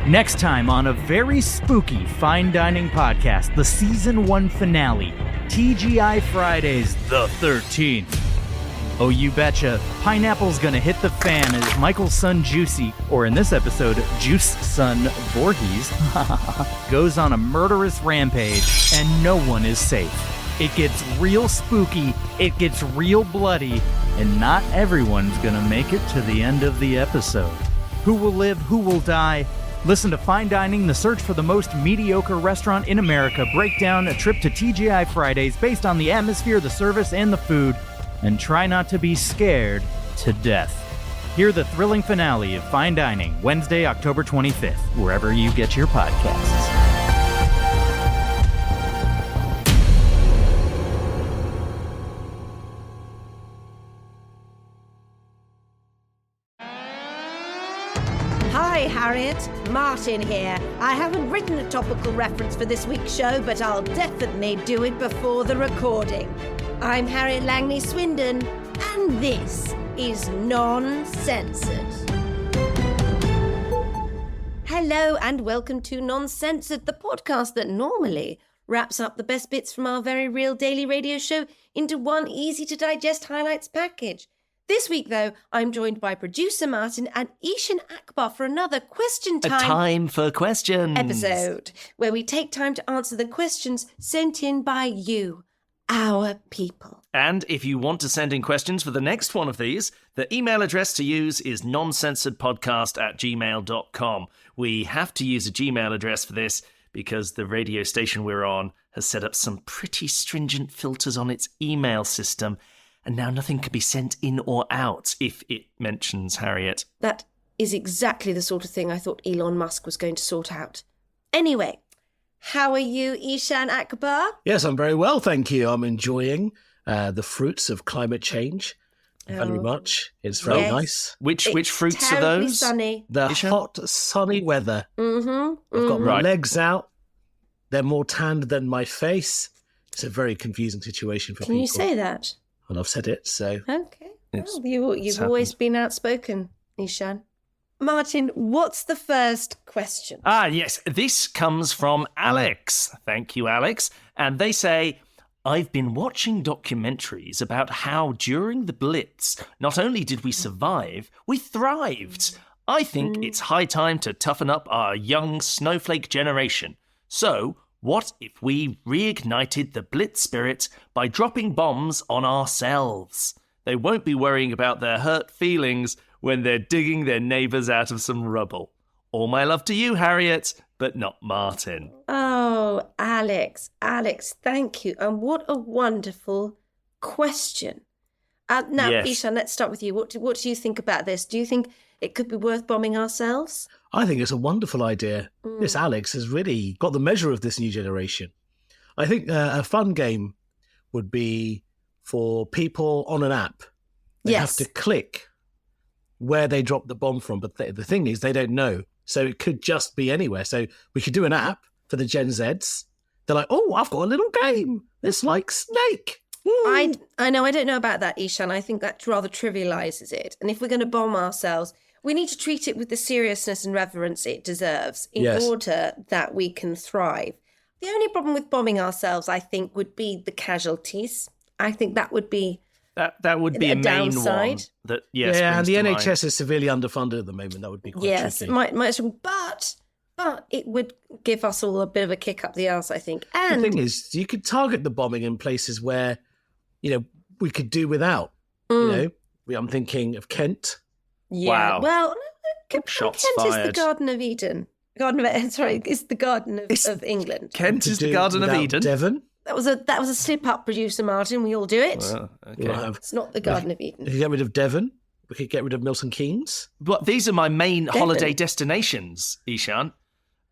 Next time on a very spooky fine dining podcast, the season 1 finale, TGI Fridays the 13th. Oh, you betcha, pineapple's gonna hit the fan as Michael's son Juicy, or in this episode, Juice son Voorhees, goes on a murderous rampage, and no one is safe. It gets real spooky, it gets real bloody, and not everyone's gonna make it to the end of the episode. Who will live, who will die? Listen to Fine Dining, the search for the most mediocre restaurant in America, break down a trip to TGI Fridays based on the atmosphere, the service, and the food, and try not to be scared to death. Hear the thrilling finale of Fine Dining, Wednesday, October 25th, wherever you get your podcasts. Hi, Harriet. Martin here. I haven't written a topical reference for this week's show, but I'll definitely do it before the recording. I'm Harriet Langley Swindon, and this is Non-Censored. Hello, and welcome to Non-Censored, the podcast that normally wraps up the best bits from our very real daily radio show into one easy-to-digest highlights package. This week, though, I'm joined by producer Martin and Eshaan Akbar for another Question Time... A time for questions. ...episode, where we take time to answer the questions sent in by you, our people. And if you want to send in questions for the next one of these, the email address to use is noncensoredpodcast@gmail.com. We have to use a Gmail address for this because the radio station we're on has set up some pretty stringent filters on its email system, and now nothing can be sent in or out if it mentions Harriet. That is exactly the sort of thing I thought Elon Musk was going to sort out. Anyway, how are you, Eshaan Akbar? Yes, I'm very well, thank you. I'm enjoying the fruits of climate change very much. It's very nice. Which fruits are terribly those? Sunny. The Eshaan? hot, sunny weather. I've got my legs out. They're more tanned than my face. It's a very confusing situation for people. Can you say that? Well, I've said it, so... Okay. Well, you've always been outspoken, Eshaan. Martin, what's the first question? Yes. This comes from Alex. Thank you, Alex. And they say, I've been watching documentaries about how during the Blitz, not only did we survive, we thrived. I think it's high time to toughen up our young snowflake generation. So, what if we reignited the Blitz spirit by dropping bombs on ourselves? They won't be worrying about their hurt feelings when they're digging their neighbours out of some rubble. All my love to you, Harriet, but not Martin. Oh, Alex, thank you. And what a wonderful question. Now, Yes. Eshaan, let's start with you. What do you think about this? Do you think it could be worth bombing ourselves? I think it's a wonderful idea. This Alex has really got the measure of this new generation. I think a fun game would be for people on an app. They have to click where they dropped the bomb from, but the thing is they don't know. So it could just be anywhere. So we could do an app for the Gen Zs. They're like, oh, I've got a little game. It's like Snake. I know, I don't know about that, Eshaan. I think that rather trivialises it. And if we're going to bomb ourselves, we need to treat it with the seriousness and reverence it deserves in order that we can thrive. The only problem with bombing ourselves, I think, would be the casualties. I think that would be That would be a main downside. one. And the to NHS mind. is severely underfunded at the moment. That would be quite tricky. but it would give us all a bit of a kick up the arse, I think. And the thing is, you could target the bombing in places where, we could do without. I'm thinking of Kent. yeah, Wow. well, Shots Kent is fired. the Garden of Eden. It's the Garden of England. Kent To is the do Garden of without Eden. Devon. That was a slip up, producer Martin. We all do it. Well, okay. We'll have, It's not the Garden of we Eden. could get rid of Devon. We could get rid of Milton Keynes. But these are my main holiday destinations, Eshaan.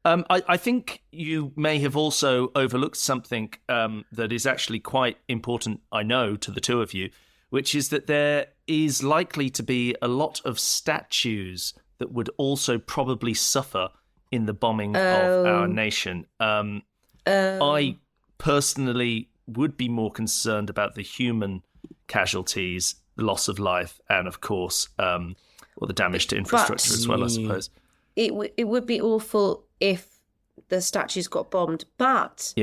I think you may have also overlooked something that is actually quite important, I know, to the two of you, which is that there is likely to be a lot of statues that would also probably suffer in the bombing of our nation. I personally would be more concerned about the human casualties, loss of life, and of course, the damage to infrastructure as well, I suppose. it would be awful if the statues got bombed, but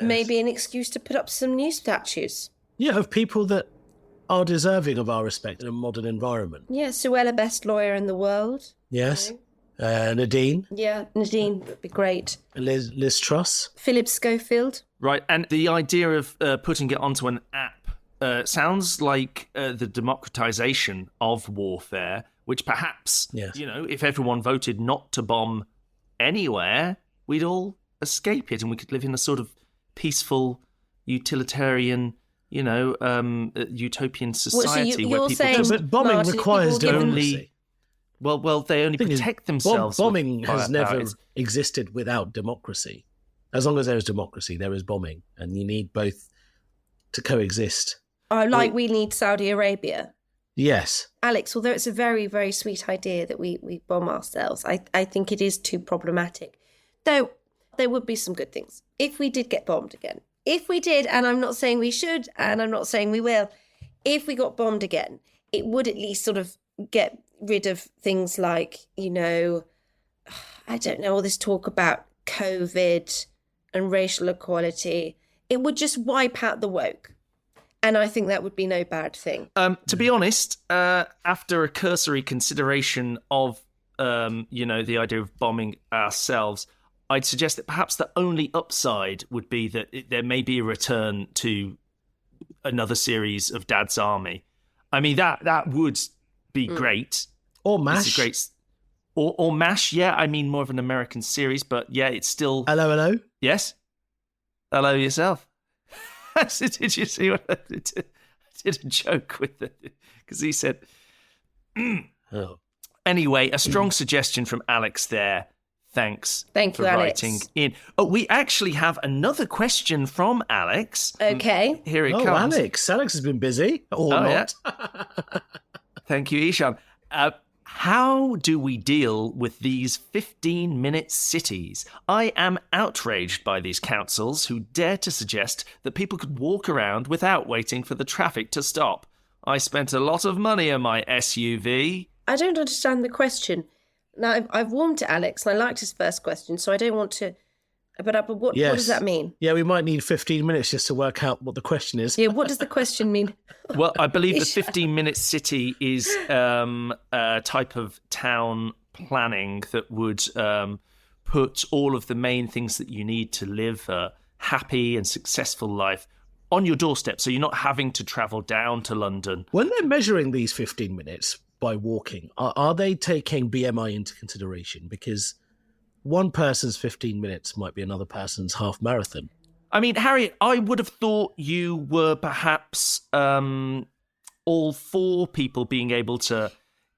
maybe an excuse to put up some new statues. Yeah, of people that are deserving of our respect in a modern environment. Yeah, Suella, best lawyer in the world. Yes. Nadine. Yeah, Nadine would be great. Liz Truss. Philip Schofield. Right, and the idea of putting it onto an app sounds like the democratization of warfare, which perhaps, if everyone voted not to bomb anywhere, we'd all escape it and we could live in a sort of peaceful, utilitarian, utopian society where people saying, but bombing Martin, requires democracy. Well, they only protect themselves. Bombing has never existed without democracy. As long as there is democracy, there is bombing, and you need both to coexist. Oh, we need Saudi Arabia. Yes. Alex, although it's a very, very sweet idea that we bomb ourselves, I think it is too problematic. Though there would be some good things if we did get bombed again. If we did, and I'm not saying we should, and I'm not saying we will, if we got bombed again, it would at least sort of get rid of things like, I don't know, all this talk about COVID and racial equality. It would just wipe out the woke. And I think that would be no bad thing. To be honest, after a cursory consideration of, the idea of bombing ourselves, I'd suggest that perhaps the only upside would be that there may be a return to another series of Dad's Army. I mean, that would be great. Or MASH. Great. Or MASH, yeah. I mean, more of an American series, but yeah, it's still... Hello? Yes? Hello yourself. Did you see what I did? I did a joke with it, because he said... Oh. Anyway, a strong suggestion from Alex there. Thanks for writing Alex. in. Oh, we actually have another question from Alex. Okay. Here it comes. Alex has been busy. Or not. Yeah. Thank you, Eshaan. How do we deal with these 15-minute cities? I am outraged by these councils who dare to suggest that people could walk around without waiting for the traffic to stop. I spent a lot of money on my SUV. I don't understand the question. Now, I've warmed to Alex, and I liked his first question, so I don't want to... But what does that mean? Yeah, we might need 15 minutes just to work out what the question is. Yeah, what does the question mean? Well, I believe the 15-minute city is a type of town planning that would put all of the main things that you need to live a happy and successful life on your doorstep, so you're not having to travel down to London. When they're measuring these 15 minutes by walking, are they taking BMI into consideration? Because one person's 15 minutes might be another person's half marathon. I mean, Harriet, I would have thought you were perhaps all for people being able to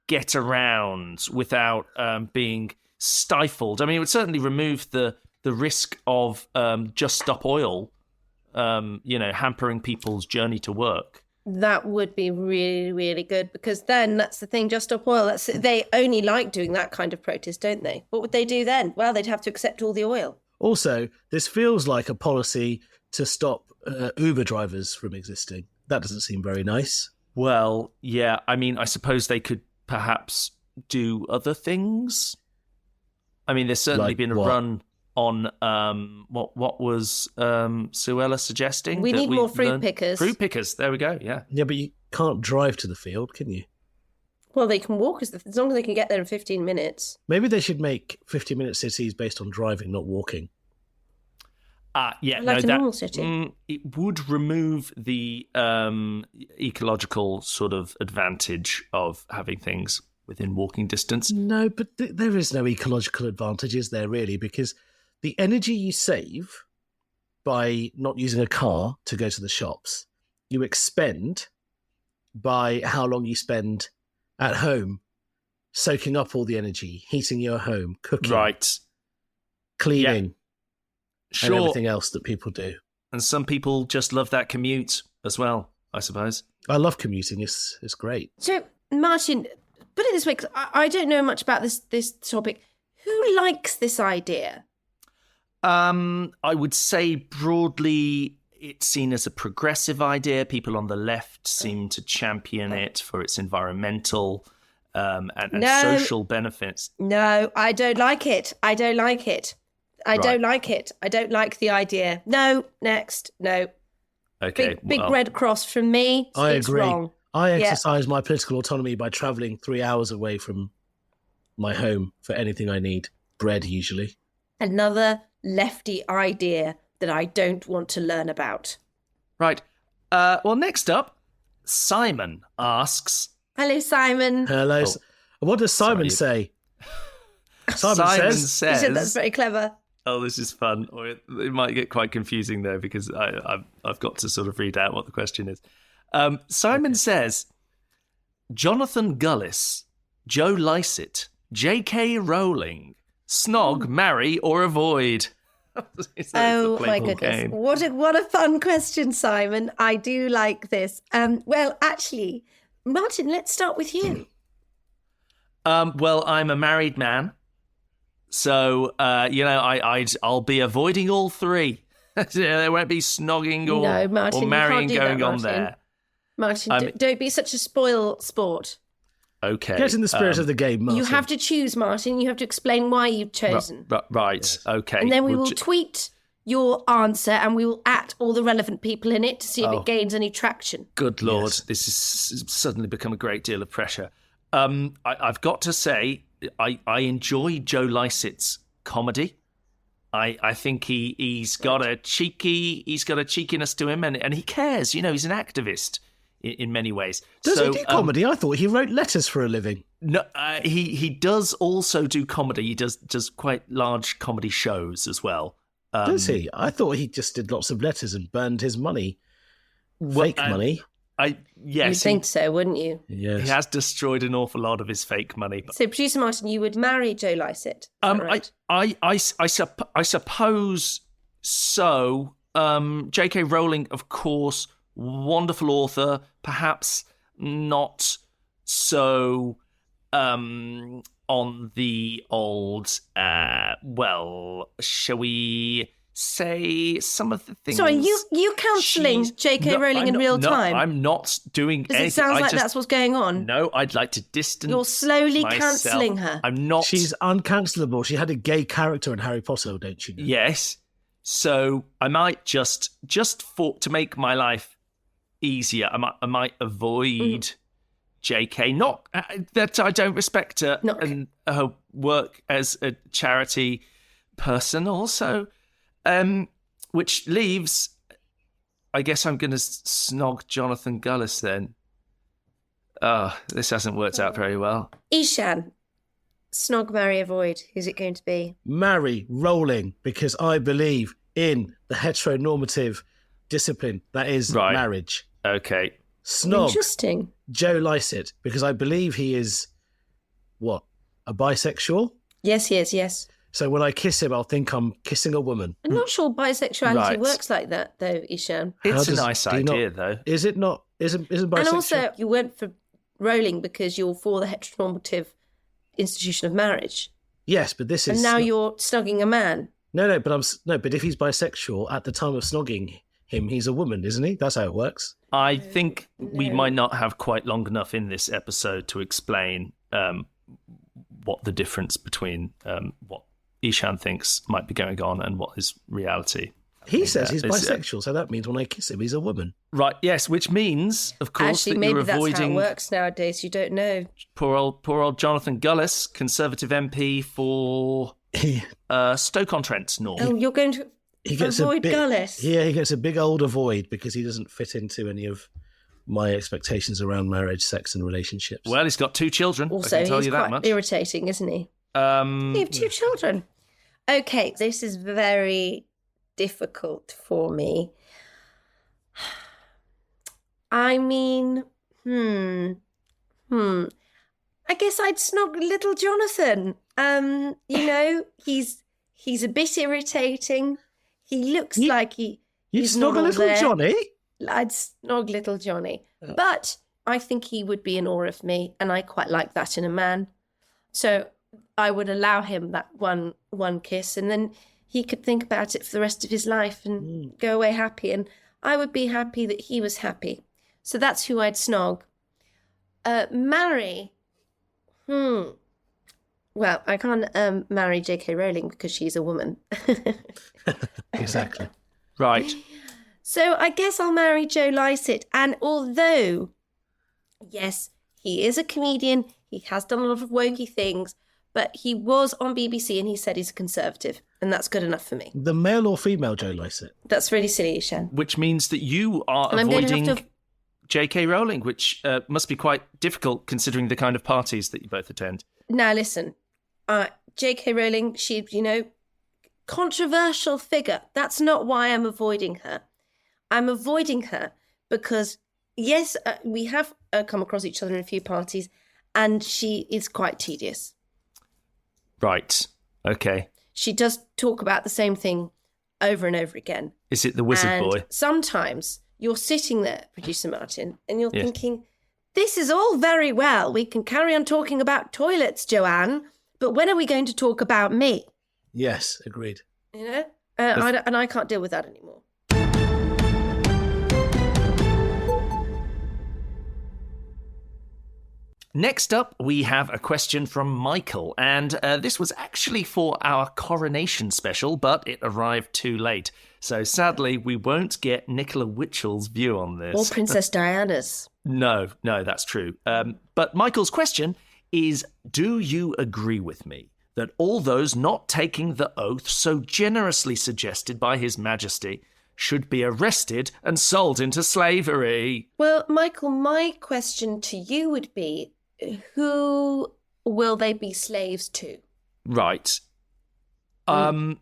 get around without being stifled. I mean, it would certainly remove the risk of Just Stop Oil, hampering people's journey to work. That would be really, really good, because then that's the thing, Just Stop Oil, they only like doing that kind of protest, don't they? What would they do then? Well, they'd have to accept all the oil. Also, this feels like a policy to stop Uber drivers from existing. That doesn't seem very nice. Well, yeah, I mean, I suppose they could perhaps do other things. I mean, there's certainly been a run on what was Suella suggesting? We need more fruit pickers. Fruit pickers, there we go, yeah. Yeah, but you can't drive to the field, can you? Well, they can walk as long as they can get there in 15 minutes. Maybe they should make 15-minute cities based on driving, not walking. Yeah, like a normal city. It would remove the ecological sort of advantage of having things within walking distance. No, but there is no ecological advantage, is there, really? Because the energy you save by not using a car to go to the shops, you expend by how long you spend at home soaking up all the energy, heating your home, cooking, right, cleaning, sure, and everything else that people do. And some people just love that commute as well, I suppose. I love commuting. It's great. So, Martin, put it this way, because I don't know much about this topic. Who likes this idea? I would say broadly it's seen as a progressive idea. People on the left seem to champion it for its environmental and social benefits. No, I don't like it. I don't like it. I don't like it. I don't like the idea. No, next. No. Okay. Big red cross from me. I it's agree. Wrong. I exercise my political autonomy by travelling 3 hours away from my home for anything I need. Bread, usually. Another lefty idea that I don't want to learn about. Right. Well, next up, Simon asks... Hello, Simon. Hello. Oh, what does Simon say? Simon says... He said that's very clever. Oh, this is fun. Or it might get quite confusing, though, because I've got to sort of read out what the question is. Simon says, Jonathan Gullis, Joe Lycett, J.K. Rowling, snog, marry, or avoid? Oh, my goodness. What a fun question, Simon. I do like this. Well, actually, Martin, let's start with you. Well, I'm a married man. So, I'll be avoiding all three. There won't be snogging or marrying going on there. Martin, don't be such a spoil sport. Okay. Get in the spirit of the game, Martin. You have to choose, Martin. You have to explain why you've chosen. Right. Yes. Okay. And then we will tweet your answer and we will at all the relevant people in it to see if it gains any traction. Good Lord. Yes. This has suddenly become a great deal of pressure. I've got to say, I enjoy Joe Lycett's comedy. I think he's got a cheekiness to him, and he cares. He's an activist in many ways. Does he do comedy? I thought he wrote letters for a living. No, he does also do comedy. He does quite large comedy shows as well. Does he? I thought he just did lots of letters and burned his money, fake money. Yes, You'd think so, wouldn't you? Yes. He has destroyed an awful lot of his fake money. So, Producer Martin, you would marry Joe Lycett? Right? I suppose so. J.K. Rowling, of course, wonderful author, perhaps not so on the old, shall we say some of the things... Sorry, you counselling J.K. Rowling in real time? No, I'm not doing Does anything. it sound like that's what's going on? No, I'd like to distance You're slowly myself. cancelling her. I'm not... She's uncancelable. She had a gay character in Harry Potter, don't you know? Yes. So I might just to make my life easier, I might avoid J.K. Not that I don't respect her and her work as a charity person also, which leaves, I guess I'm going to snog Jonathan Gullis then. Oh, this hasn't worked out very well. Eshaan, snog, marry, avoid. Who's it going to be? Marry Rowling, because I believe in the heteronormative discipline that is marriage. Okay. Snog. Interesting. Joe Lycett, because I believe he is, a bisexual? Yes, he is, yes. So when I kiss him, I'll think I'm kissing a woman. I'm not sure bisexuality works like that, though, Eshaan. It's a nice idea, though. Is it not? Isn't bisexual? And also, you went for Rowling because you're for the heteronormative institution of marriage. Yes, but this is... And now you're snogging a man. No, but if he's bisexual, at the time of snogging him, he's a woman, isn't he? That's how it works. I think we might not have quite long enough in this episode to explain what the difference between what Eshaan thinks might be going on and what is reality. He says he's bisexual, so that means when I kiss him, he's a woman. Right, yes, which means, of course, actually, that maybe you're avoiding... that's how it works nowadays, you don't know. Poor old Jonathan Gullis, Conservative MP for Stoke-on-Trent North. Oh, you're going to avoid Gullis? Yeah, he gets a big old avoid because he doesn't fit into any of my expectations around marriage, sex and relationships. Well, he's got 2 children, also, I can tell he's you that quite much. irritating, isn't he? You have 2 children. Okay, this is very difficult for me. I mean, I guess I'd snog little Jonathan. He's a bit irritating. He looks like he's snog a little there. Johnny? I'd snog little Johnny. But I think he would be in awe of me, and I quite like that in a man. So I would allow him that one kiss, and then he could think about it for the rest of his life and go away happy. And I would be happy that he was happy. So that's who I'd snog. Marry. Well, I can't marry J.K. Rowling because she's a woman. Exactly. Right. So I guess I'll marry Joe Lycett. And although, yes, he is a comedian, he has done a lot of wokey things, but he was on BBC and he said he's a conservative. And that's good enough for me. The male or female Joe Lycett? That's really silly, Eshaan. Which means that you are And I'm going to avoiding have to... J.K. Rowling, which must be quite difficult considering the kind of parties that you both attend. Now, listen, J.K. Rowling, she, controversial figure. That's not why I'm avoiding her. I'm avoiding her because, yes, we have come across each other in a few parties, and she is quite tedious. Right. Okay. She does talk about the same thing over and over again. Is it the wizard and boy? Sometimes you're sitting there, Producer Martin, and you're thinking, this is all very well. We can carry on talking about toilets, Joanne, but when are we going to talk about me? Yes, agreed. And I can't deal with that anymore. Next up, we have a question from Michael, and this was actually for our coronation special, but it arrived too late. So sadly, we won't get Nicola Witchell's view on this. Or Princess Diana's. No, that's true. But Michael's question is, do you agree with me that all those not taking the oath so generously suggested by His Majesty should be arrested and sold into slavery? Well, Michael, my question to you would be, who will they be slaves to? Right. I'm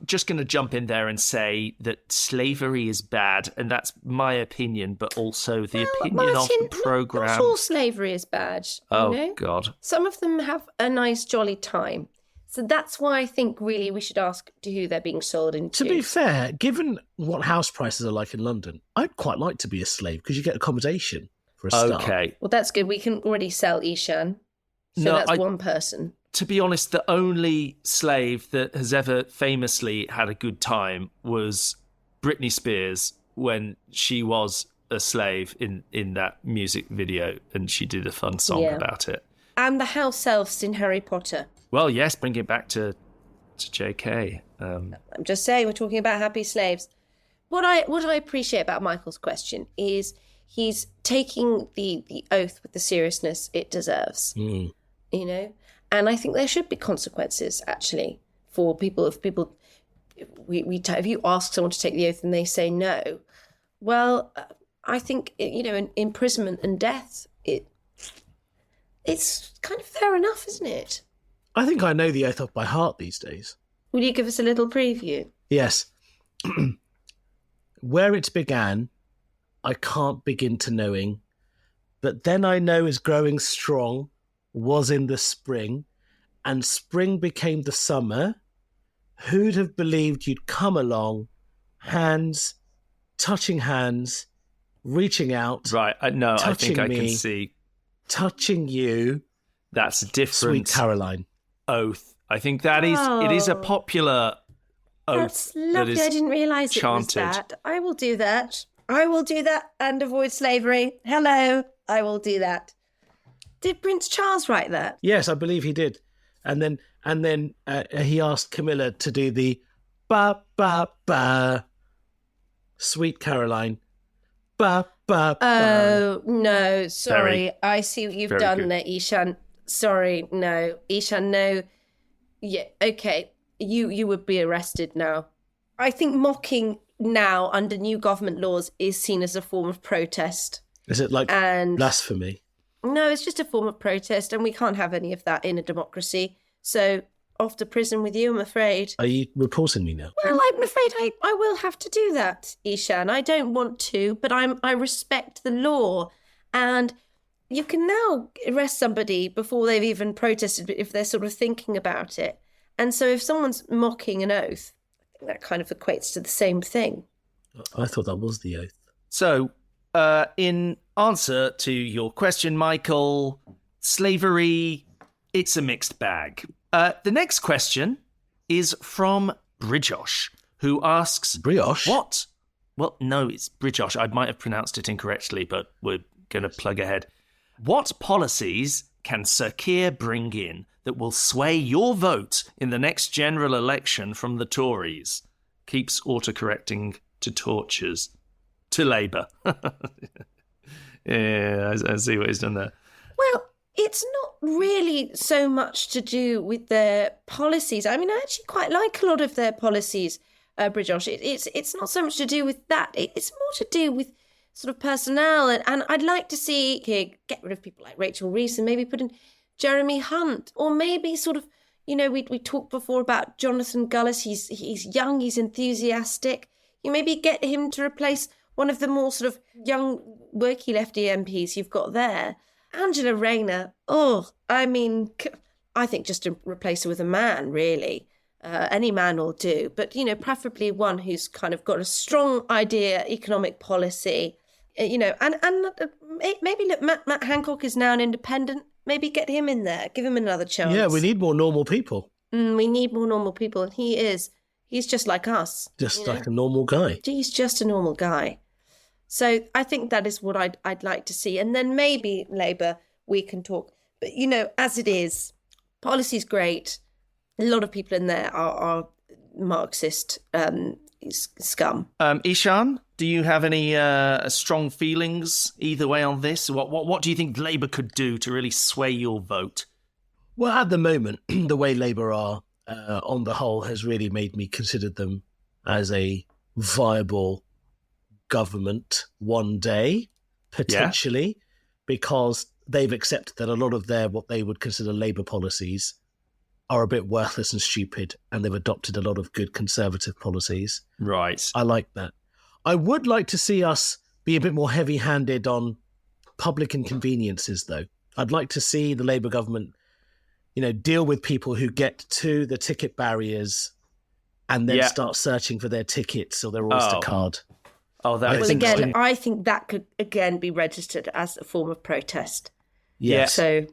just going to jump in there and say that slavery is bad, and that's my opinion, but also the opinion of the programme. Not all slavery is bad. Oh, God. Some of them have a nice, jolly time. So that's why I think really we should ask to who they're being sold into. To be fair, given what house prices are like in London, I'd quite like to be a slave because you get accommodation for a start. Okay. Well, that's good. We can already sell Eshaan. So that's one person. To be honest, the only slave that has ever famously had a good time was Britney Spears when she was a slave in that music video, and she did a fun song about it. And the house elves in Harry Potter. Well, yes, bring it back to JK. I'm just saying, we're talking about happy slaves. What I appreciate about Michael's question is he's taking the oath with the seriousness it deserves. And I think there should be consequences, actually, for people. If you ask someone to take the oath and they say no, well, I think, imprisonment and death, it's kind of fair enough, isn't it? I think I know the oath off by heart these days. Will you give us a little preview? Yes. Where it began, I can't begin to knowing, but then I know is growing strong, was in the spring, and spring became the summer. Who'd have believed you'd come along, hands, touching hands, reaching out. Right, no, I think I can me, see. Touching you. That's a different Sweet Caroline. Oath. I think that it is a popular oath. That's lovely. I didn't realise chanted. It was that. I will do that. I will do that and avoid slavery. Hello. I will do that. Did Prince Charles write that? Yes, I believe he did. And then he asked Camilla to do the ba ba ba, Sweet Caroline, ba ba ba. Oh no, sorry. I see what you've done good. there, Eshaan. Sorry, no, Eshaan, no. Yeah, okay. You would be arrested now. I think mocking now under new government laws is seen as a form of protest. Is it like blasphemy? No, it's just a form of protest, and we can't have any of that in a democracy. So off to prison with you, I'm afraid. Are you reporting me now? Well, I'm afraid I will have to do that, Eshaan. I don't want to, but I respect the law. And you can now arrest somebody before they've even protested if they're sort of thinking about it. And so if someone's mocking an oath, I think that kind of equates to the same thing. I thought that was the oath. So, in answer to your question, Michael, slavery, it's a mixed bag. The next question is from Bridjosh, who asks... Brioche? What? Well, no, it's Bridjosh. I might have pronounced it incorrectly, but we're going to plug ahead. What policies can Sir Keir bring in that will sway your vote in the next general election from the Tories? Keeps autocorrecting to tortures. To Labour. Yeah, I see what he's done there. Well, it's not really so much to do with their policies. I mean, I actually quite like a lot of their policies, Bridjosh. It's not so much to do with that. It's more to do with sort of personnel. And I'd like to see get rid of people like Rachel Rees and maybe put in Jeremy Hunt. Or maybe sort of, we talked before about Jonathan Gullis. He's young, he's enthusiastic. You maybe get him to replace one of the more sort of young, worky lefty MPs you've got there. Angela Rayner, I think just to replace her with a man, really. Any man will do. But, preferably one who's kind of got a strong idea, economic policy, and maybe look, Matt Hancock is now an independent. Maybe get him in there, give him another chance. Yeah, we need more normal people. We need more normal people, and he's just like us. Just like a normal guy. He's just a normal guy. So I think that is what I'd like to see. And then maybe Labour, we can talk. But, as it is, policy's great. A lot of people in there are Marxist scum. Eshaan, do you have any strong feelings either way on this? What do you think Labour could do to really sway your vote? Well, at the moment, the way Labour are on the whole has really made me consider them as a viable government one day, potentially, because they've accepted that a lot of their what they would consider Labour policies are a bit worthless and stupid, and they've adopted a lot of good Conservative policies. Right. I like that. I would like to see us be a bit more heavy-handed on public inconveniences, though. I'd like to see the Labour government, deal with people who get to the ticket barriers and then start searching for their tickets or their Oyster card. Oh, that well, again, I think that could again be registered as a form of protest. Yes. So,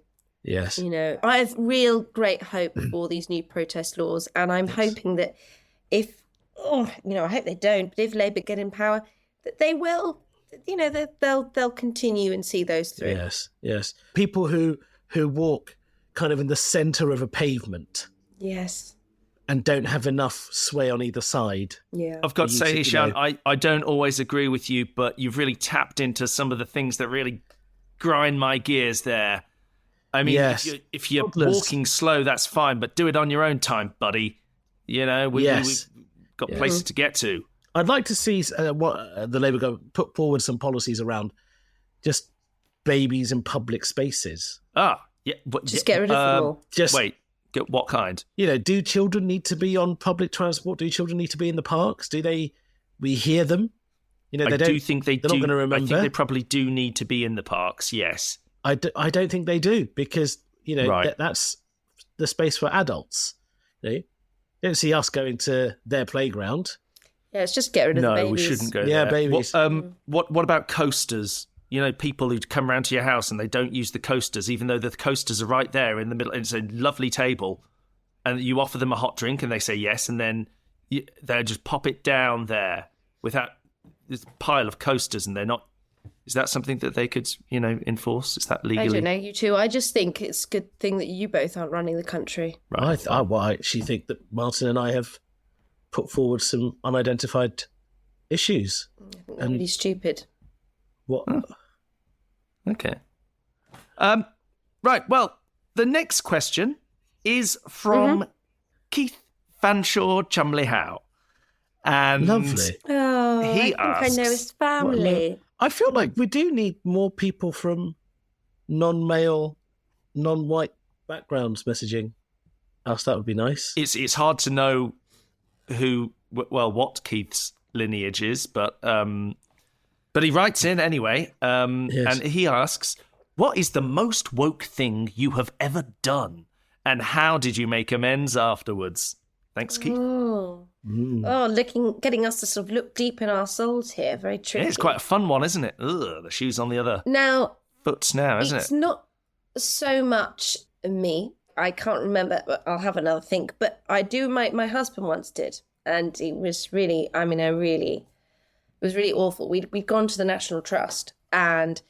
yes, I have real great hope for these new protest laws, and I'm hoping that I hope they don't, but if Labour get in power, that they will, they'll continue and see those through. Yes. People who walk kind of in the centre of a pavement. Yes. And don't have enough sway on either side. Yeah, I've got to say, Eshaan, I don't always agree with you, but you've really tapped into some of the things that really grind my gears there. I mean, if you're walking slow, that's fine, but do it on your own time, buddy. We've got places to get to. I'd like to see what the Labour government put forward some policies around just babies in public spaces. Just get rid of them all. Wait. What kind? Do children need to be on public transport? Do children need to be in the parks? We hear them? I do think they do. They're not going to remember. I think they probably do need to be in the parks, yes. I don't think they do because, that's the space for adults. They don't see us going to their playground. Yeah, it's just get rid of the babies. No, we shouldn't go there. Yeah, babies. What about coasters? People who come round to your house and they don't use the coasters, even though the coasters are right there in the middle. It's a lovely table. And you offer them a hot drink and they say yes. And then they'll just pop it down there without this pile of coasters. And they're not. Is that something that they could, enforce? Is that legally? I don't know, you two. I just think it's a good thing that you both aren't running the country. Right. I actually think that Martin and I have put forward some unidentified issues. I think they're really stupid. What? Oh. Okay. Right. Well, the next question is from Keith Fanshawe Chumley Howe. And lovely. Oh, he I know his family. I feel like we do need more people from non-male, non-white backgrounds messaging us. That would be nice. It's hard to know what Keith's lineage is, but he writes in anyway, yes. And he asks, what is the most woke thing you have ever done? And how did you make amends afterwards? Thanks, Keith. Getting us to sort of look deep in our souls here. Very tricky. Yeah, it's quite a fun one, isn't it? Ugh, the shoe's on the other foot now, isn't it? It's not so much me. I can't remember. I'll have another think. But I do. My husband once did. And it was really, it was really awful. We'd gone to the National Trust and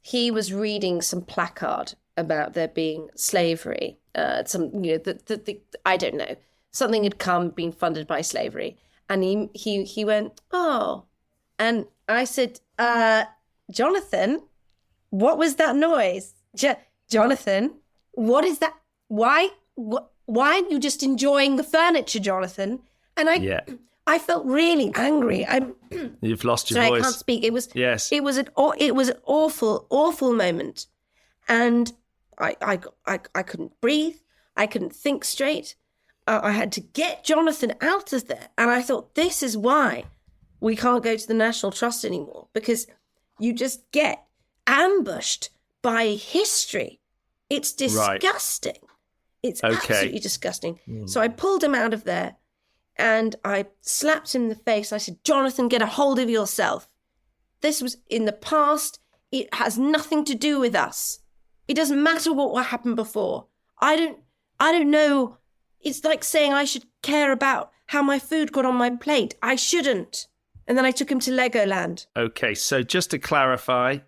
he was reading some placard about there being slavery. I don't know. Something had been funded by slavery. And he went, oh. And I said, Jonathan, what was that noise? Jonathan, what is that? Why aren't you just enjoying the furniture, Jonathan? And I felt really angry. You've lost your voice. I can't speak. It was an awful, awful moment. And I couldn't breathe. I couldn't think straight. I had to get Jonathan out of there. And I thought, this is why we can't go to the National Trust anymore, because you just get ambushed by history. It's disgusting. Right. It's absolutely disgusting. So I pulled him out of there and I slapped him in the face. I said, Jonathan, get a hold of yourself. This was in the past. It has nothing to do with us. It doesn't matter what happened before. I don't know. It's like saying I should care about how my food got on my plate. I shouldn't. And then I took him to Legoland. Okay, so just to clarify,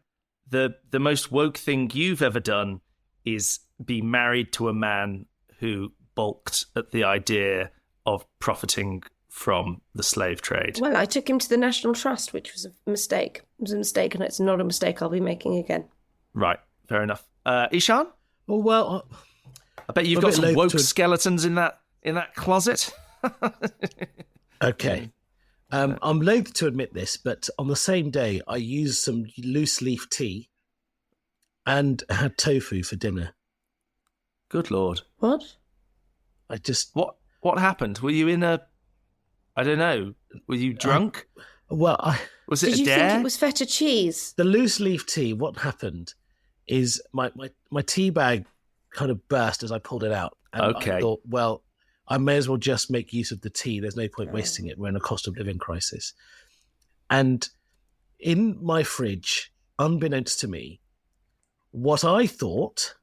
the most woke thing you've ever done is be married to a man who balked at the idea of profiting from the slave trade. Well, I took him to the National Trust, which was a mistake. It was a mistake, and it's not a mistake I'll be making again. Right, fair enough. Eshaan? Oh, well, I bet you've got some woke skeletons in that closet. Okay. I'm loath to admit this, but on the same day, I used some loose leaf tea and had tofu for dinner. Good Lord. What? What happened? Were you in I don't know, were you drunk? Was it a dare? Did you think it was feta cheese? The loose leaf tea, what happened is my tea bag kind of burst as I pulled it out. And okay. I thought, well, I may as well just make use of the tea. There's no point wasting it. We're in a cost of living crisis. And in my fridge, unbeknownst to me, what I thought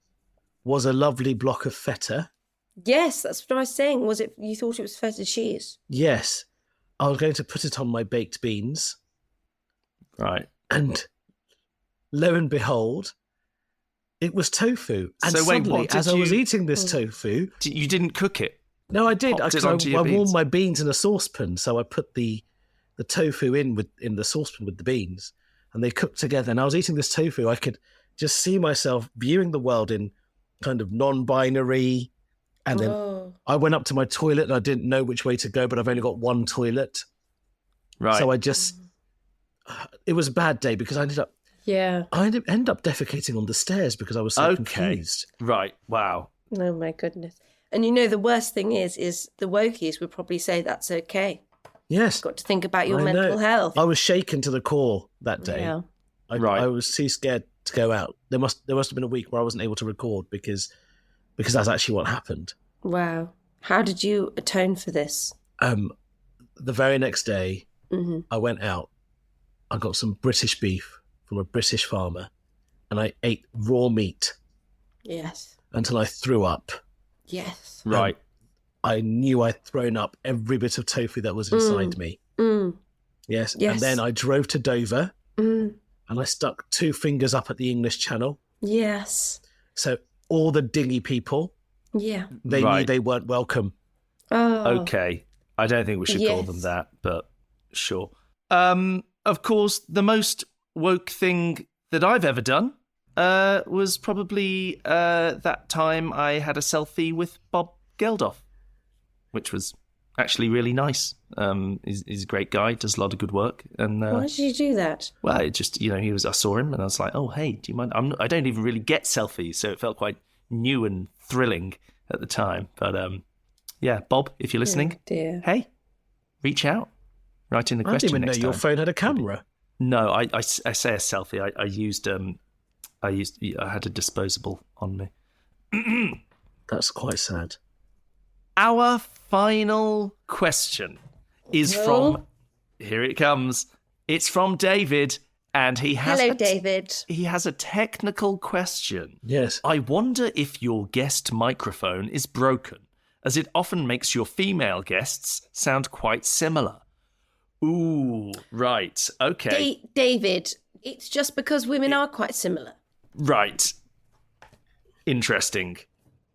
was a lovely block of feta. Yes, that's what I was saying. Was it? You thought it was feta cheese? Yes. I was going to put it on my baked beans. Right. And lo and behold, it was tofu. And so suddenly, I was eating this tofu... You didn't cook it? No, I did. I warmed my beans in a saucepan, so I put the tofu in the saucepan with the beans, and they cooked together. And I was eating this tofu. I could just see myself viewing the world in kind of non-binary. And then I went up to my toilet, and I didn't know which way to go, but I've only got one toilet. Right. So it was a bad day because I ended up defecating on the stairs because I was so confused. Right. Wow. Oh my goodness. And the worst thing is the wokies would probably say that's okay. Yes. You've got to think about your mental health. I was shaken to the core that day. Yeah. I was too scared to go out. There must have been a week where I wasn't able to record because that's actually what happened. Wow. How did you atone for this? The very next day, I went out. I got some British beef from a British farmer, and I ate raw meat. Yes. Until I threw up. Yes. Right. I knew I'd thrown up every bit of tofu that was inside me. Yes. And then I drove to Dover, and I stuck 2 fingers up at the English Channel. Yes. So all the dingy people, they knew they weren't welcome. Oh. Okay. I don't think we should call them that, but sure. Of course, the most woke thing that I've ever done was probably that time I had a selfie with Bob Geldof, which was actually really nice. He's a great guy, does a lot of good work. And why did you do that? Well, it just, I saw him and I was like, oh, hey, do you mind? I don't even really get selfies, so it felt quite new and thrilling at the time. But Bob, if you're listening, hey, reach out, write in the question. I didn't even know your phone had a camera. No, I say a selfie. I had a disposable on me. That's quite sad. Our final question is from, here it comes. It's from David, and he has David. He has a technical question. Yes. I wonder if your guest microphone is broken, as it often makes your female guests sound quite similar. Ooh, right. Okay. David, it's just because women are quite similar. Right. interesting.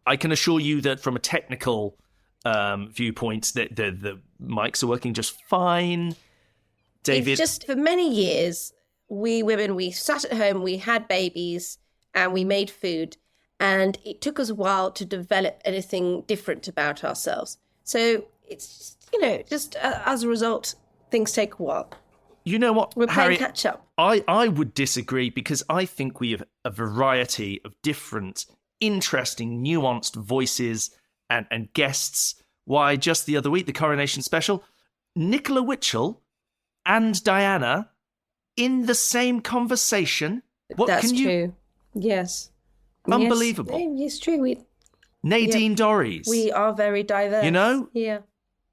I can assure you that from a technical viewpoint, that the mics are working just fine. David, it's just for many years, we women, we sat at home, we had babies, and we made food, and it took us a while to develop anything different about ourselves. So it's just as a result, things take a while. You know what, we're playing Harriet, catch up. I would disagree, because I think we have a variety of different, interesting, nuanced voices and guests. Why, just the other week, the Coronation Special, Nicola Witchell and Diana in the same conversation. That's true. Yes. Unbelievable. Yes, it's true. Nadine Dorries. We are very diverse. You know? Yeah.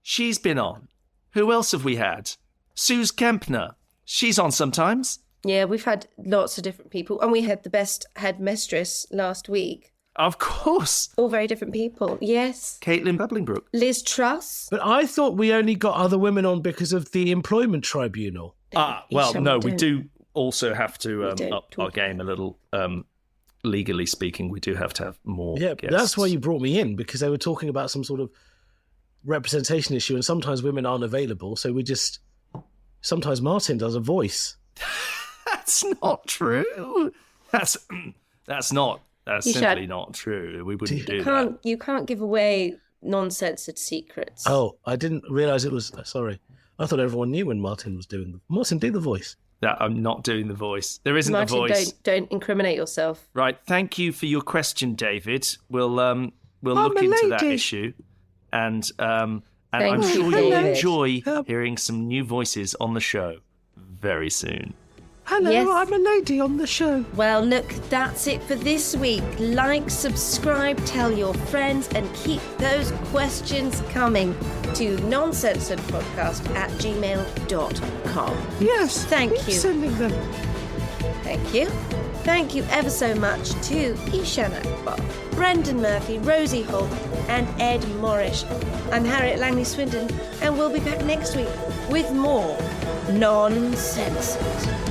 She's been on. Who else have we had? Suze Kempner. She's on sometimes. Yeah, we've had lots of different people. And we had the best headmistress last week. Of course. All very different people. Yes. Caitlin Bublingbrook. Liz Truss. But I thought we only got other women on because of the employment tribunal. Well, no, we do also have to up our game a little. Legally speaking, we do have to have more guests. That's why you brought me in, because they were talking about some sort of representation issue, and sometimes women aren't available, so sometimes Martin does a voice. That's not true. That's simply not true. We wouldn't do that. You can't give away non-censored secrets. Oh, I didn't realise it was... Sorry. I thought everyone knew when Martin was doing... Martin, do the voice. That I'm not doing the voice. There isn't Martin, a voice. Don't incriminate yourself. Right. Thank you for your question, David. We'll look into that issue, and I'm sure you'll enjoy hearing some new voices on the show very soon. Hello, yes. I'm a lady on the show. Well, look, that's it for this week. Like, subscribe, tell your friends, and keep those questions coming to noncensoredpodcast@gmail.com. Yes, thank you. Sending them. Thank you. Thank you ever so much to Eshaan Akbar, Brendan Murphy, Rosie Holt, and Ed Morrish. I'm Harriet Langley-Swindon, and we'll be back next week with more Non-Censored.